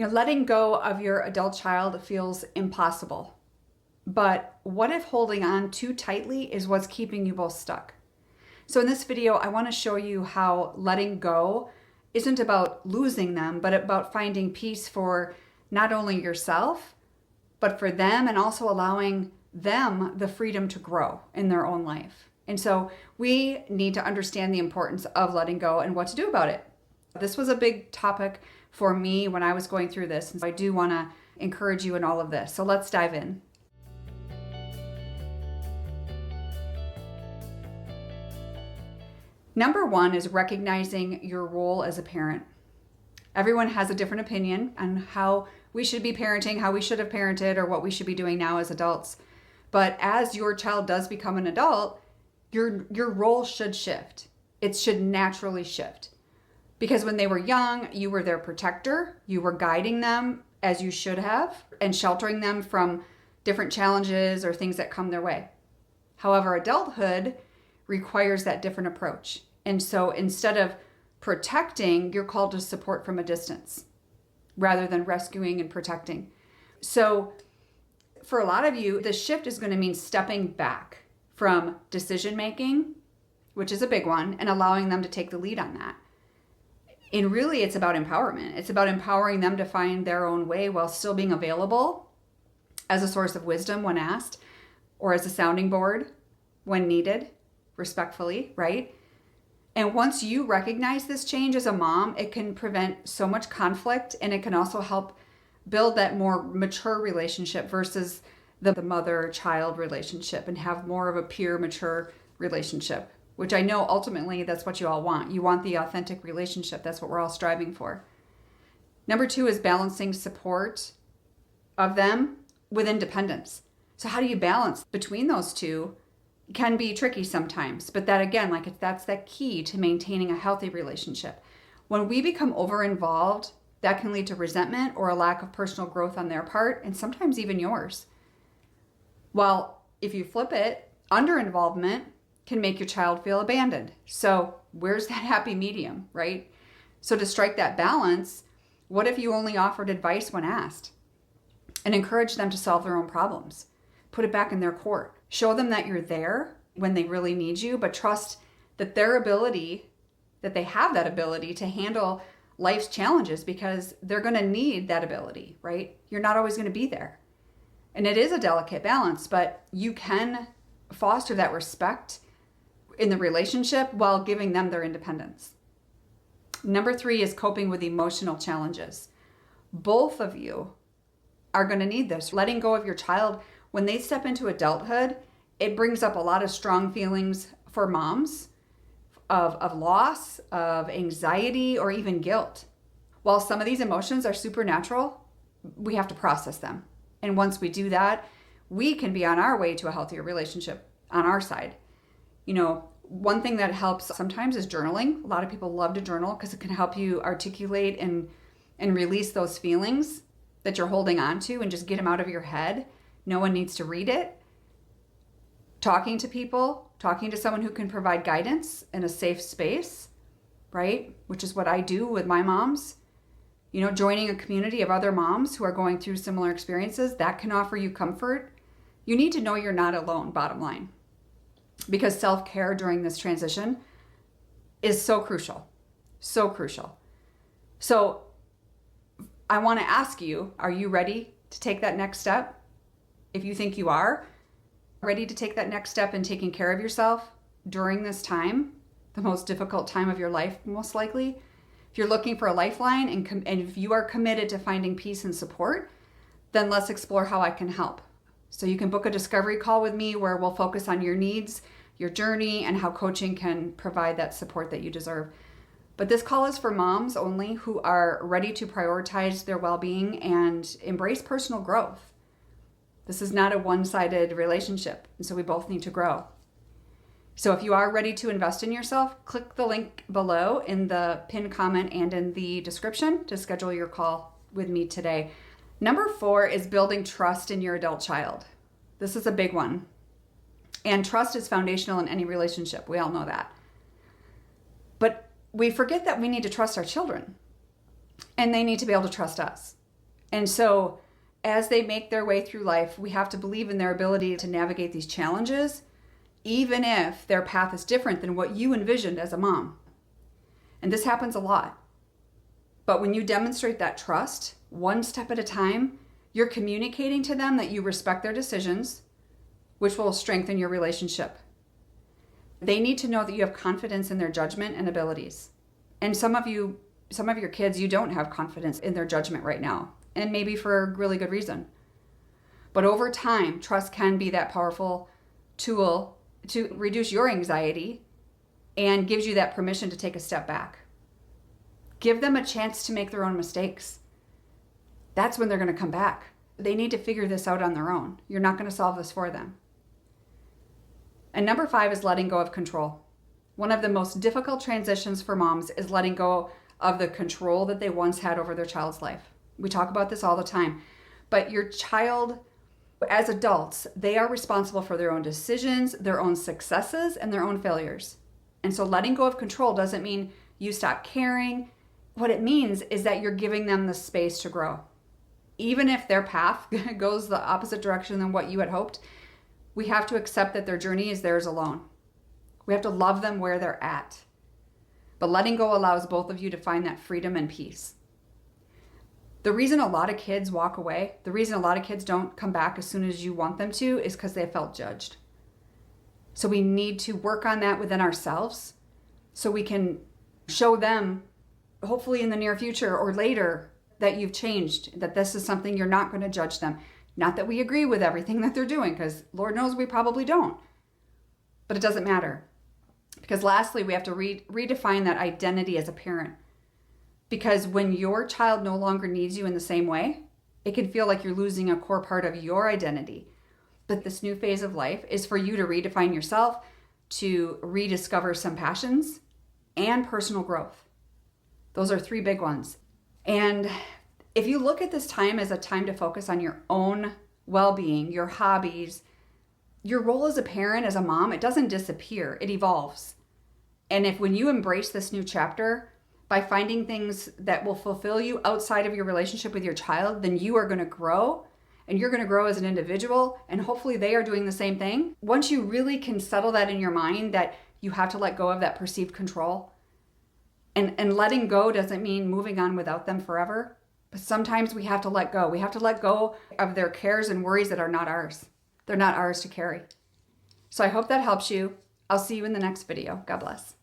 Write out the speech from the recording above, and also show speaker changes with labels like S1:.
S1: Letting go of your adult child feels impossible. But what if holding on too tightly is what's keeping you both stuck? So in this video, I want to show you how letting go isn't about losing them, but about finding peace for not only yourself, but for them, and also allowing them the freedom to grow in their own life. And so we need to understand the importance of letting go and what to do about it. This was a big topic for me when I was going through this, and so I do want to encourage you in all of this. So let's dive in. Number one is recognizing your role as a parent. Everyone has a different opinion on how we should be parenting, how we should have parented, or what we should be doing now as adults. But as your child does become an adult, your role should shift. It should naturally shift. Because when they were young, you were their protector, you were guiding them as you should have, and sheltering them from different challenges or things that come their way. However, adulthood requires that different approach. And so instead of protecting, you're called to support from a distance rather than rescuing and protecting. So for a lot of you, the shift is going to mean stepping back from decision making, which is a big one, and allowing them to take the lead on that. And really, it's about empowerment. It's about empowering them to find their own way while still being available as a source of wisdom when asked, or as a sounding board when needed, respectfully, right? And once you recognize this change as a mom, it can prevent so much conflict, and it can also help build that more mature relationship versus the mother-child relationship, and have more of a pure, mature relationship, which I know ultimately that's what you all want. You want the authentic relationship. That's what we're all striving for. Number two is balancing support of them with independence. So how do you balance between those two? It can be tricky sometimes, but that again, that's that key to maintaining a healthy relationship. When we become over-involved, that can lead to resentment or a lack of personal growth on their part, and sometimes even yours. While if you flip it, under-involvement can make your child feel abandoned. So where's that happy medium, right? So to strike that balance, what if you only offered advice when asked and encourage them to solve their own problems? Put it back in their court. Show them that you're there when they really need you, but trust that they have that ability to handle life's challenges, because they're going to need that ability, right? You're not always going to be there. And it is a delicate balance, but you can foster that respect in the relationship while giving them their independence. Number three is coping with emotional challenges. Both of you are going to need this. Letting go of your child, when they step into adulthood, it brings up a lot of strong feelings for moms of loss, of anxiety, or even guilt. While some of these emotions are supernatural, we have to process them. And once we do that, we can be on our way to a healthier relationship on our side. One thing that helps sometimes is journaling. A lot of people love to journal because it can help you articulate and release those feelings that you're holding on to and just get them out of your head. No one needs to read it. Talking to people, talking to someone who can provide guidance in a safe space, right? Which is what I do with my moms. Joining a community of other moms who are going through similar experiences, that can offer you comfort. You need to know you're not alone, bottom line. Because self-care during this transition is so crucial, so crucial. So I want to ask you, are you ready to take that next step? If you think you are ready to take that next step in taking care of yourself during this time, the most difficult time of your life, most likely, if you're looking for a lifeline and if you are committed to finding peace and support, then let's explore how I can help. So you can book a discovery call with me where we'll focus on your needs, your journey, and how coaching can provide that support that you deserve. But this call is for moms only who are ready to prioritize their well-being and embrace personal growth. This is not a one-sided relationship, and so we both need to grow. So if you are ready to invest in yourself, click the link below in the pinned comment and in the description to schedule your call with me today. Number 4 is building trust in your adult child. This is a big one. And trust is foundational in any relationship. We all know that. But we forget that we need to trust our children. And they need to be able to trust us. And so as they make their way through life, we have to believe in their ability to navigate these challenges, even if their path is different than what you envisioned as a mom. And this happens a lot. But when you demonstrate that trust, one step at a time, you're communicating to them that you respect their decisions, which will strengthen your relationship. They need to know that you have confidence in their judgment and abilities. And some of your kids, you don't have confidence in their judgment right now, and maybe for a really good reason. But over time, trust can be that powerful tool to reduce your anxiety and gives you that permission to take a step back. Give them a chance to make their own mistakes. That's when they're going to come back. They need to figure this out on their own. You're not going to solve this for them. And number 5 is letting go of control. One of the most difficult transitions for moms is letting go of the control that they once had over their child's life. We talk about this all the time. But your child, as adults, they are responsible for their own decisions, their own successes, and their own failures. And so letting go of control doesn't mean you stop caring. What it means is that you're giving them the space to grow. Even if their path goes the opposite direction than what you had hoped, we have to accept that their journey is theirs alone. We have to love them where they're at. But letting go allows both of you to find that freedom and peace. The reason a lot of kids walk away, the reason a lot of kids don't come back as soon as you want them to, is because they felt judged. So we need to work on that within ourselves so we can show them, hopefully in the near future or later, that you've changed, that this is something you're not going to judge them. Not that we agree with everything that they're doing, because Lord knows we probably don't. But it doesn't matter. Because lastly, we have to redefine that identity as a parent. Because when your child no longer needs you in the same way, it can feel like you're losing a core part of your identity. But this new phase of life is for you to redefine yourself, to rediscover some passions, and personal growth. Those are 3 big ones. And if you look at this time as a time to focus on your own well-being, your hobbies, your role as a parent, as a mom, it doesn't disappear, it evolves. And if when you embrace this new chapter by finding things that will fulfill you outside of your relationship with your child, then you are going to grow, and you're going to grow as an individual, and hopefully they are doing the same thing. Once you really can settle that in your mind that you have to let go of that perceived control, and letting go doesn't mean moving on without them forever. But sometimes we have to let go. We have to let go of their cares and worries that are not ours. They're not ours to carry. So I hope that helps you. I'll see you in the next video. God bless.